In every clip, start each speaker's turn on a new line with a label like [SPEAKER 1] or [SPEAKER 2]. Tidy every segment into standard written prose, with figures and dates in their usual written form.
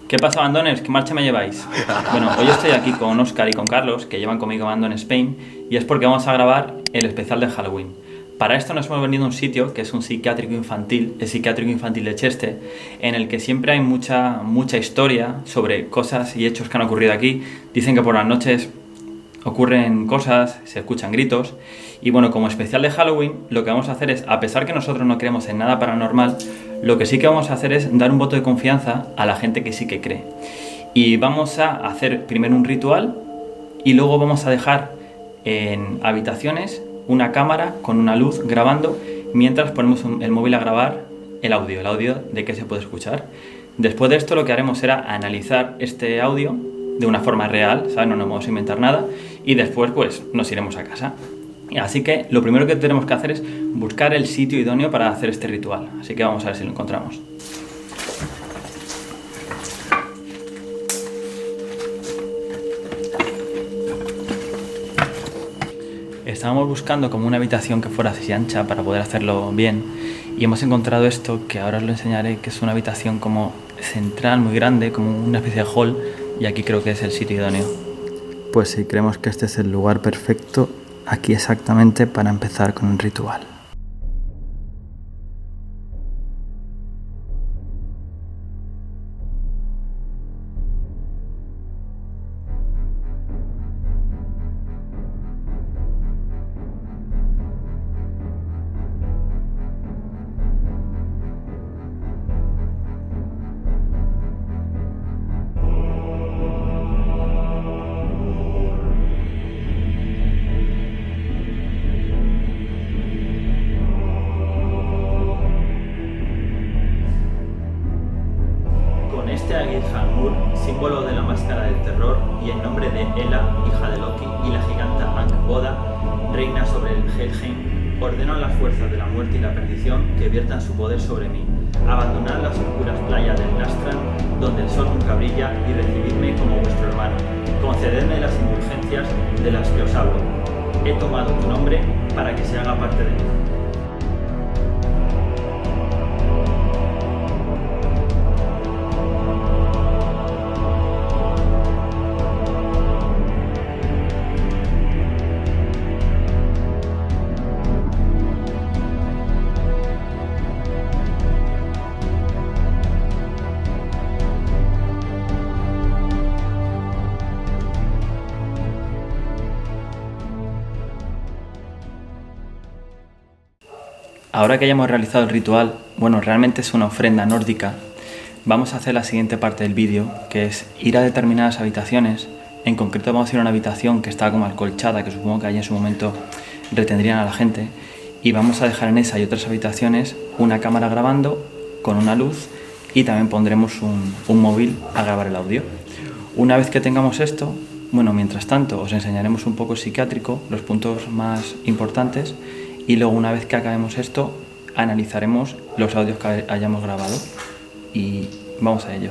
[SPEAKER 1] ¿Qué pasa, abandones? ¿Qué marcha me lleváis? Bueno, hoy estoy aquí con Óscar y con Carlos, que llevan conmigo Abandon Spain, y es porque vamos a grabar el especial de Halloween. Para esto nos hemos venido a un sitio que es un psiquiátrico infantil, el psiquiátrico infantil de Cheste, en el que siempre hay mucha historia sobre cosas y hechos que han ocurrido aquí. Dicen que por las noches ocurren cosas, se escuchan gritos. Y bueno, como especial de Halloween, lo que vamos a hacer es, a pesar que nosotros no creemos en nada paranormal, lo que sí que vamos a hacer es dar un voto de confianza a la gente que sí que cree. Y vamos a hacer primero un ritual y luego vamos a dejar en habitaciones una cámara con una luz grabando mientras ponemos el móvil a grabar el audio de que se puede escuchar. Después de esto lo que haremos será analizar este audio de una forma real, ¿sabes? No nos vamos a inventar nada y después pues nos iremos a casa. Así que lo primero que tenemos que hacer es buscar el sitio idóneo para hacer este ritual. Así que vamos a ver si lo encontramos. Estábamos buscando como una habitación que fuera así ancha para poder hacerlo bien y hemos encontrado esto, que ahora os lo enseñaré, que es una habitación como central muy grande, como una especie de hall, y aquí creo que es el sitio idóneo. Pues sí, creemos que este es el lugar perfecto aquí exactamente para empezar con el ritual. Este Aguilhangur, símbolo de la máscara del terror, y en nombre de Ela, hija de Loki, y la giganta Ankh-Boda, reina sobre el Helheim, ordeno a las fuerzas de la muerte y la perdición que viertan su poder sobre mí. Abandonad las oscuras playas del Nastran, donde el sol nunca brilla, y recibidme como vuestro hermano. Concededme las indulgencias de las que os hablo. He tomado tu nombre para que se haga parte de mí. Ahora que ya hemos realizado el ritual, bueno, realmente es una ofrenda nórdica, vamos a hacer la siguiente parte del vídeo, que es ir a determinadas habitaciones. En concreto vamos a ir a una habitación que está como acolchada, que supongo que allí en su momento retendrían a la gente, y vamos a dejar en esa y otras habitaciones una cámara grabando con una luz, y también pondremos un móvil a grabar el audio. Una vez que tengamos esto, bueno, mientras tanto os enseñaremos un poco el psiquiátrico, los puntos más importantes, y luego una vez que acabemos esto analizaremos los audios que hayamos grabado y vamos a ello.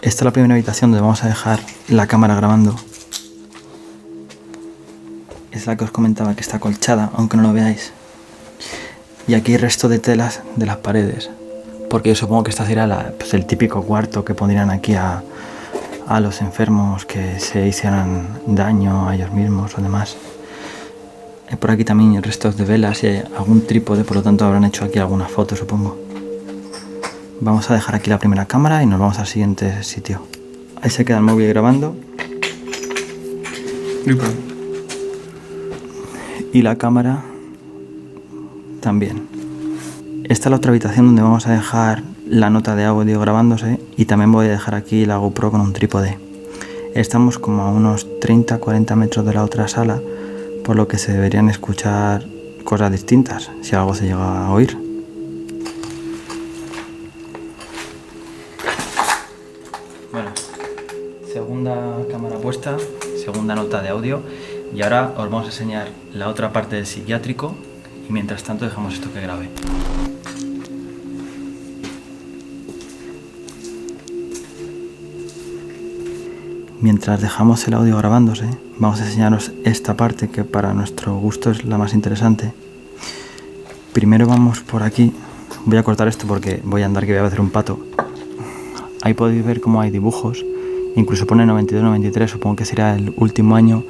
[SPEAKER 1] Esta es la primera habitación donde vamos a dejar la cámara grabando. Es la que os comentaba, que está acolchada, aunque no lo veáis. Y aquí hay resto de telas de las paredes, porque yo supongo que esta será el típico cuarto que pondrían aquí a los enfermos que se hicieran daño a ellos mismos o demás. Por aquí también hay restos de velas y algún trípode, por lo tanto habrán hecho aquí algunas fotos, supongo. Vamos a dejar aquí la primera cámara y nos vamos al siguiente sitio. Ahí se queda el móvil grabando. Y la cámara también. Esta es la otra habitación donde vamos a dejar la nota de audio grabándose, y también voy a dejar aquí la GoPro con un trípode. Estamos como a unos 30-40 metros de la otra sala, por lo que se deberían escuchar cosas distintas, si algo se llega a oír. Bueno, segunda cámara puesta, segunda nota de audio, y ahora os vamos a enseñar la otra parte del psiquiátrico, y mientras tanto dejamos esto que grabe. Mientras dejamos el audio grabándose, vamos a enseñaros esta parte que para nuestro gusto es la más interesante. Primero vamos por aquí. Voy a cortar esto porque voy a andar que voy a hacer un pato. ahí podéis ver cómo hay dibujos, incluso pone 92-93, supongo que será el último año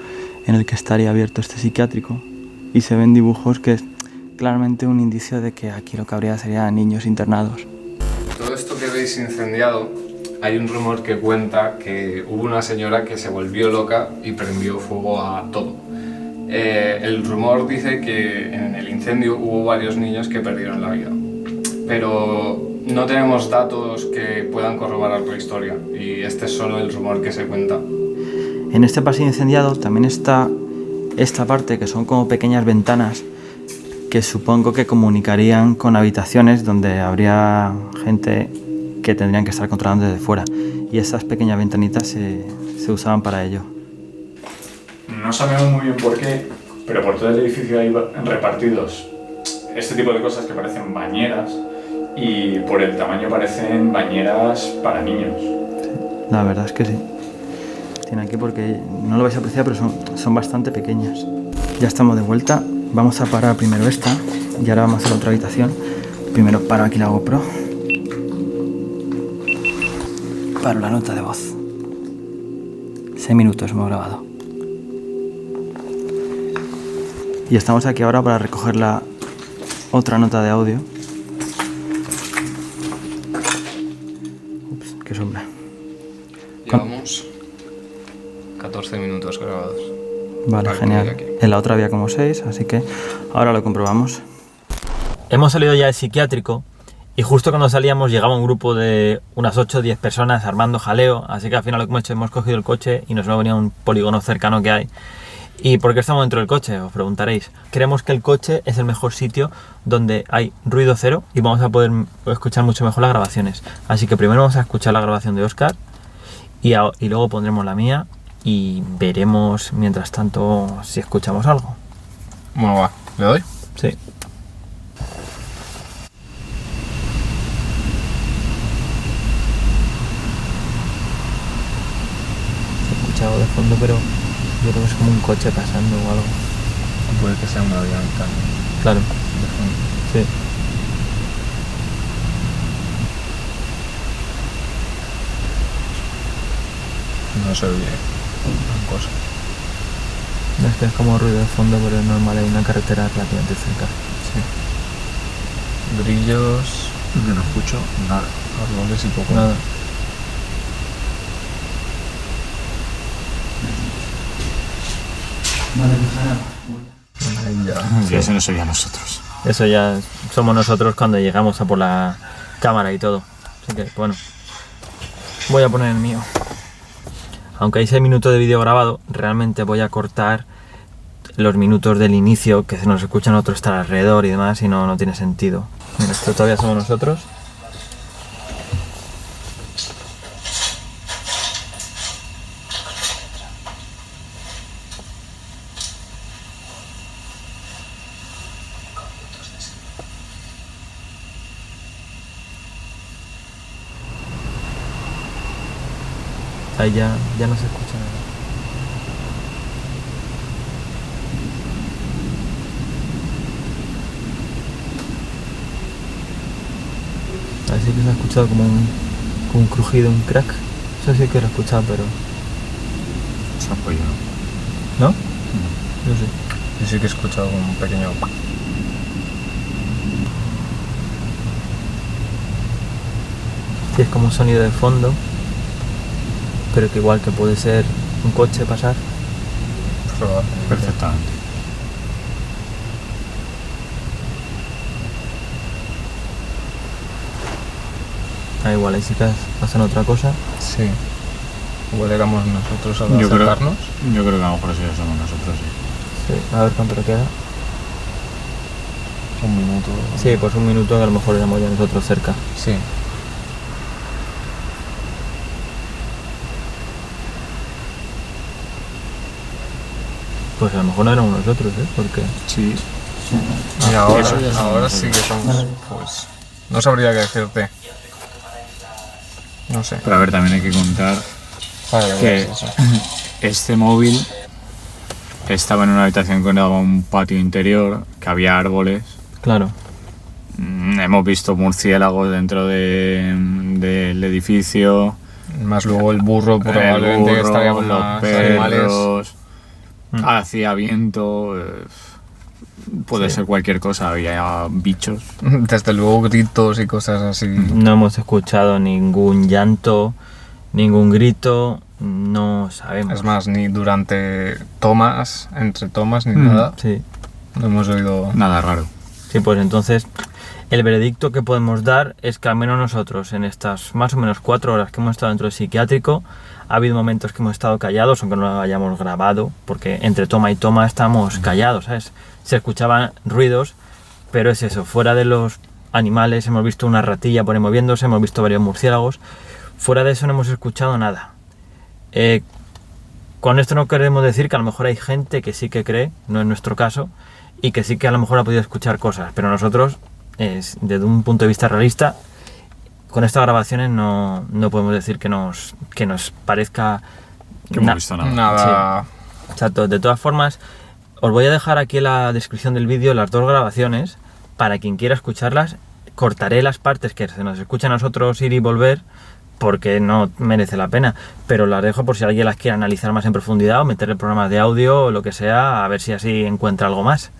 [SPEAKER 1] en el que estaría abierto este psiquiátrico, y se ven dibujos que es claramente un indicio de que aquí lo que habría serían niños internados.
[SPEAKER 2] Todo esto que veis incendiado, hay un rumor que cuenta que hubo una señora que se volvió loca y prendió fuego a todo. El rumor dice que en el incendio hubo varios niños que perdieron la vida, pero no tenemos datos que puedan corroborar la historia, y este es solo el rumor que se cuenta.
[SPEAKER 1] En este pasillo incendiado también está esta parte, que son como pequeñas ventanas que supongo que comunicarían con habitaciones donde habría gente que tendrían que estar controlando desde fuera, y esas pequeñas ventanitas se usaban para ello.
[SPEAKER 3] No sabemos muy bien por qué, pero por todo el edificio hay repartidos este tipo de cosas que parecen bañeras, y por el tamaño parecen bañeras para niños.
[SPEAKER 1] La verdad es que sí. Tiene aquí, porque no lo vais a apreciar, pero son bastante pequeñas. Ya estamos de vuelta. Vamos a parar primero esta y ahora vamos a hacer otra habitación. Primero paro aquí la GoPro. Paro la nota de voz. 6 minutos hemos grabado. Y estamos aquí ahora para recoger la otra nota de audio. Ups, qué sombra.
[SPEAKER 2] Llevamos 14 minutos grabados.
[SPEAKER 1] Vale, genial. En la otra había como 6, así que ahora lo comprobamos. Hemos salido ya del psiquiátrico y justo cuando salíamos llegaba un grupo de unas 8 o 10 personas armando jaleo, así que al final lo que hemos hecho, hemos cogido el coche y nos hemos venido a un polígono cercano que hay. ¿Y por qué estamos dentro del coche? Os preguntaréis. Creemos que el coche es el mejor sitio donde hay ruido cero y vamos a poder escuchar mucho mejor las grabaciones. Así que primero vamos a escuchar la grabación de Óscar y luego pondremos la mía y veremos mientras tanto si escuchamos algo.
[SPEAKER 2] Bueno, va, ¿le doy?
[SPEAKER 1] Sí. He escuchado de fondo, pero yo creo que es como un coche pasando o algo.
[SPEAKER 2] Puede que sea un avión también.
[SPEAKER 1] Claro.
[SPEAKER 2] De fondo.
[SPEAKER 1] Sí.
[SPEAKER 2] No se oye gran cosa.
[SPEAKER 1] Es que es como ruido de fondo, pero es normal, hay una carretera relativamente cerca.
[SPEAKER 2] Sí. Grillos.
[SPEAKER 3] Yo no escucho nada.
[SPEAKER 2] Árboles y poco.
[SPEAKER 1] Nada.
[SPEAKER 2] Ahí ya.
[SPEAKER 3] Que eso no sería nosotros.
[SPEAKER 1] Eso ya somos nosotros cuando llegamos a por la cámara y todo. Así que, bueno, voy a poner el mío. Aunque hay 6 minutos de vídeo grabado, realmente voy a cortar los minutos del inicio, que se nos escuchan otros estar alrededor y demás, y no tiene sentido. Mira, esto todavía somos nosotros. Ahí ya no se escucha nada. Así que se ha escuchado como un crujido, un crack. Eso sí que lo he escuchado, pero...
[SPEAKER 3] Se apoyó.
[SPEAKER 1] ¿No? No sé.
[SPEAKER 2] Yo sí que he escuchado un pequeño...
[SPEAKER 1] Sí, es como un sonido de fondo, pero que igual que puede ser un coche pasar.
[SPEAKER 3] Perfectamente.
[SPEAKER 1] Igual ahí sí que hacen otra cosa.
[SPEAKER 2] Sí. Igual éramos nosotros al
[SPEAKER 3] Yo creo
[SPEAKER 2] acercarnos.
[SPEAKER 3] que a lo mejor sí somos nosotros, sí.
[SPEAKER 1] Sí, a ver cuánto le queda.
[SPEAKER 2] Un minuto.
[SPEAKER 1] Sí, pues un minuto que a lo mejor éramos ya nosotros cerca.
[SPEAKER 2] Sí.
[SPEAKER 1] Pues a lo mejor no éramos nosotros, ¿eh? Porque...
[SPEAKER 3] Sí.
[SPEAKER 2] Y ahora,
[SPEAKER 3] eso ya somos
[SPEAKER 2] ahora sí que somos, pues, no sabría qué decirte. No sé.
[SPEAKER 3] Pero a ver, también hay que contar
[SPEAKER 2] Vale,
[SPEAKER 3] que
[SPEAKER 2] es eso.
[SPEAKER 3] este móvil estaba en una habitación con un patio interior, que había árboles.
[SPEAKER 1] Claro.
[SPEAKER 3] Hemos visto murciélagos dentro del edificio.
[SPEAKER 2] Más luego el burro, probablemente
[SPEAKER 3] el burro,
[SPEAKER 2] estaría con
[SPEAKER 3] los
[SPEAKER 2] más
[SPEAKER 3] perros, hacía viento, puede ser cualquier cosa, había bichos.
[SPEAKER 2] Desde luego gritos y cosas así.
[SPEAKER 1] No hemos escuchado ningún llanto, ningún grito, no sabemos.
[SPEAKER 2] Es más, ni durante tomas, entre tomas, ni nada.
[SPEAKER 1] Sí.
[SPEAKER 2] No hemos oído...
[SPEAKER 3] Nada raro.
[SPEAKER 1] Sí, pues entonces el veredicto que podemos dar es que al menos nosotros en estas más o menos 4 horas que hemos estado dentro del psiquiátrico ha habido momentos que hemos estado callados, aunque no lo hayamos grabado, porque entre toma y toma estamos callados, ¿sabes? Se escuchaban ruidos, pero es eso, fuera de los animales hemos visto una ratilla por ahí moviéndose, hemos visto varios murciélagos, fuera de eso no hemos escuchado nada. Con esto no queremos decir que a lo mejor hay gente que sí que cree, no es nuestro caso, y que sí que a lo mejor ha podido escuchar cosas, pero nosotros, desde un punto de vista realista, con estas grabaciones no podemos decir que nos parezca
[SPEAKER 3] Que hemos visto nada.
[SPEAKER 2] Nada...
[SPEAKER 1] Exacto. De todas formas, os voy a dejar aquí en la descripción del vídeo las 2 grabaciones para quien quiera escucharlas. Cortaré las partes que se nos escucha a nosotros ir y volver porque no merece la pena, pero las dejo por si alguien las quiere analizar más en profundidad o meterle programas de audio o lo que sea, a ver si así encuentra algo más.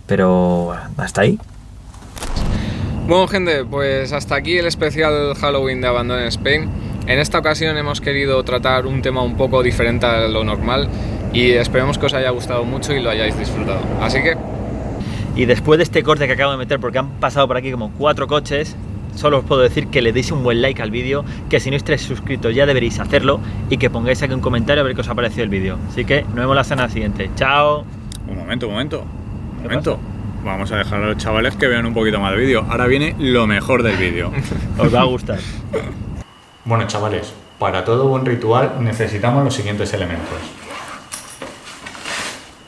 [SPEAKER 1] Pero hasta ahí.
[SPEAKER 2] Bueno, gente, pues hasta aquí el especial Halloween de Abandon Spain. En esta ocasión hemos querido tratar un tema un poco diferente a lo normal y esperemos que os haya gustado mucho y lo hayáis disfrutado. Así que...
[SPEAKER 1] Y después de este corte que acabo de meter, porque han pasado por aquí como 4 coches, solo os puedo decir que le deis un buen like al vídeo, que si no estáis suscritos ya deberéis hacerlo y que pongáis aquí un comentario a ver qué os ha parecido el vídeo. Así que nos vemos la semana siguiente. ¡Chao!
[SPEAKER 3] Un momento. Vamos a dejar a los chavales que vean un poquito más de vídeo. Ahora viene lo mejor del vídeo.
[SPEAKER 1] Os va a gustar.
[SPEAKER 3] Bueno, chavales, para todo buen ritual necesitamos los siguientes elementos.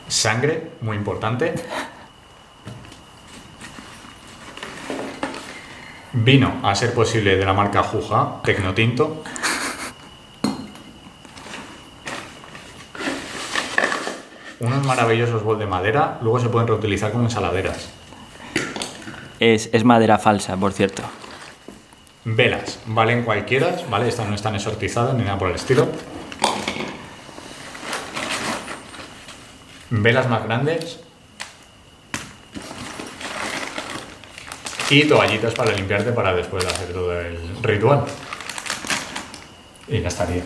[SPEAKER 3] Sangre, muy importante. Vino, a ser posible, de la marca Juja, Tecnotinto. Unos maravillosos bols de madera, luego se pueden reutilizar como ensaladeras.
[SPEAKER 1] Es madera falsa, por cierto.
[SPEAKER 3] Velas, valen cualquiera, ¿vale? Estas no están exortizadas ni nada por el estilo. Velas más grandes. Y toallitas para limpiarte para después de hacer todo el ritual. Y ya estaría.